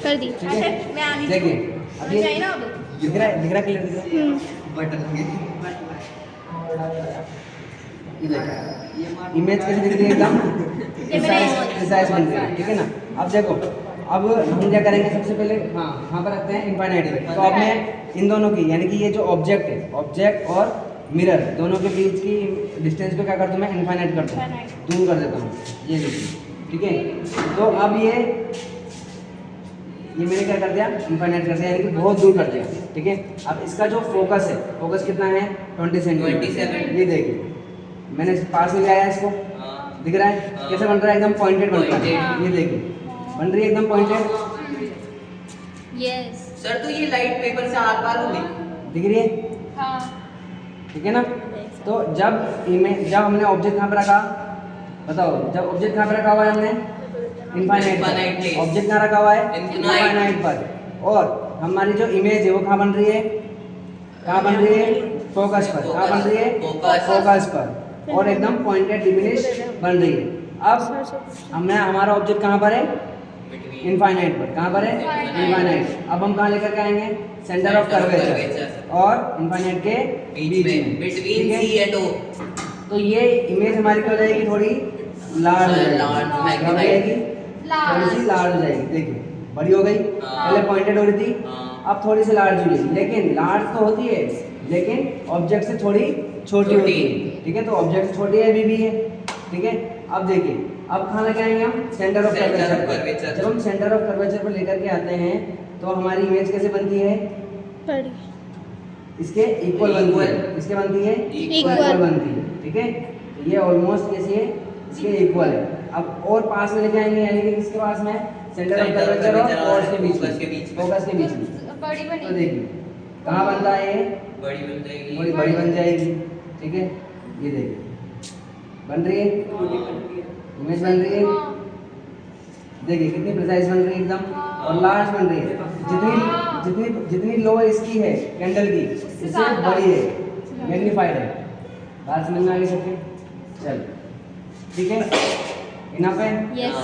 कर दी। ठीक है, मैं आगे देखिए अब ये चाहिए ना अब दिख रहा है क्लियर दिख रहा है। बटन ये देखो इमेज कैसे दिख रही है एकदम प्रिसाइज बन रही है, ठीक है ना। अब देखो अब हम क्या करेंगे, सबसे पहले हाँ यहाँ पर रखते हैं इनफाइनाइट पे। तो अब मैं इन दोनों की यानी कि ये जो ऑब्जेक्ट है, ऑब्जेक्ट और मिरर दोनों के बीच की डिस्टेंस को क्या करता हूँ मैं, इनफाइनाइट करता हूँ, जूम कर देता हूँ, ये देखिए, ठीक है। तो अब ये मैंने क्या कर दिया, इनफाइनाइट कर दिया, यानी कि बहुत दूर कर दिया, ठीक है। अब इसका जो फोकस है, फोकस कितना है 27, ये देखिए मैंने पास में ले आया इसको, दिख रहा है कैसे बन रहा है, एकदम पॉइंटेड बन रहा है, ये देखिए बन रही है एकदम पॉइंटेड। यस सर तो ये लाइट पेपर से आर पार होगी, दिख रही है, हाँ ठीक है ना। तो जब हमने ऑब्जेक्ट कहाँ पे रखा, बताओ, जब ऑब्जेक्ट कहाँ पे रखा हुआ है हमने, इनफाइनाइट place। ऑब्जेक्ट कहाँ रखा हुआ है, Infinite। इनफाइनाइट पर, और हमारी जो इमेज है वो कहाँ बन रही है, कहाँ बन रही है, फोकस पर, कहाँ बन रही है, फोकस पर, और एकदम पॉइंटेड डिमिनिश बन रही है। अब हमारा ऑब्जेक्ट कहाँ पर है, इनफाइनाइट पर, कहाँ पर है, इनफाइनाइट। अब हम कहाँ लेकर के आएंगे, सेंटर ऑफ कर्वेचर और इनफाइनाइट के बीच में, बिटवीन ठीक सी है। एंड ओ। तो ये इमेज हमारी क्या हो जाएगी, थोड़ी लार्ज हो जाएगी, Large, क्या हो जाएगी, थोड़ी सी लार्ज हो जाएगी, देखिए बड़ी हो गई, पहले पॉइंटेड हो रही थी, अब थोड़ी सी लार्ज हुई, लेकिन लार्ज तो होती है लेकिन ऑब्जेक्ट से थोड़ी छोटी होती है, ठीक है। तो ऑब्जेक्ट से छोटी है अभी भी है, ठीक है। अब देखिए अब कहाँ लेके आएंगे हम, सेंटर ऑफ कर्वेचर पर। जब हम सेंटर ऑफ कर्वेचर पर लेकर के आते हैं तो हमारी इमेज कैसे बनती है, बड़ी इसके इक्वल बनती है, इसके बनती है इक्वल बनती है, ठीक है। ये ऑलमोस्ट कैसी है, इसके इक्वल है। अब और पास में लेके आएंगे, यानी कि किसके पास में, सेंटर ऑफ कर्वेचर और फोकस के बीच में, फोकस के बीच में। बड़ी तो बनी देखिए कहाँ बन रहा है, ये बड़ी बन जाएगी, थोड़ी बड़ी बन जाएगी, ठीक है। ये देखिए बन रही है, इमेज बन रही है, देखिए कितनी प्रिसाइज बन रही है एकदम, और लार्ज बन रही है। जितनी लो इसकी है कैंडल की, इससे बड़ी है, मैग्नीफाइड है। बात समझ में आ गई सबकी, चल ठीक है, इनफ है। यस